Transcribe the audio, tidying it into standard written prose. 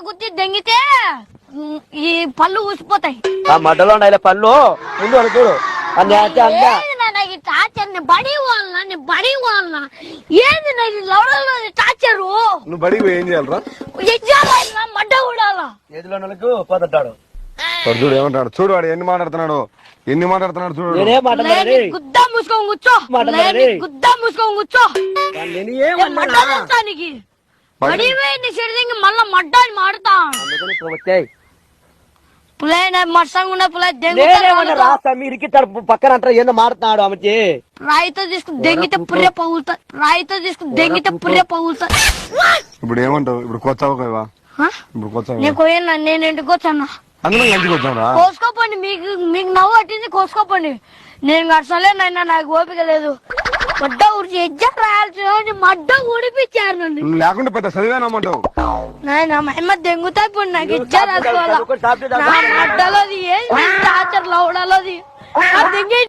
గుర్తి దెంగితే ఈ పళ్ళు ఊసిపోతాయి. మడ్డలో ఉండాలి పళ్ళు ముందు అనుకోడు బడి వాళ్ళ బడి వాళ్ళ ఏంది లవడలో టార్చరు. నువ్వు బడికి ఏం చేయాలరా? మడ్డ ఊడాలా ఏదిలో పోతుంటాడు. చూడు ఏమంటాడు, చూడు వాడు ఎన్ని మాట్లాడుతున్నాడు చూడు. గుద్దా మూసుకొని కూర్చో, గుద్దా మూసుకొని కూర్చో. మళ్ళా మడ్డాని మాడతా పక్కన అంటారు ఏందో మాడుతున్నాడు ఆమెకి. రాయితో తీసుకుని దెంగితే పుర్రె పగులుతా, రాయితో తీసుకుని దెంగితే పుర్రె పగులుతా. ఇప్పుడు ఏమంటావు? ఇప్పుడు కొచ్చావా? నేను ఇంటికి వచ్చాను. అందులో కోసుకోపోండి, మీకు నవ్వు పట్టింది కోసుకోపోండి. నేను గడసలేనైనా నాకు ఓపిక లేదు. మడ్డ ఊరి ఎగ్జామ్ రాయాల్సి మడ్డ ఊడిపించారు నన్ను. లేకుండా పెద్ద చదివానమ్మంటావు నాయన మహిమ దెంగుతా ఇప్పుడు నాకు ఇచ్చారు. మడ్డలోది ఏం టార్చర్ లవడలోది దెంగి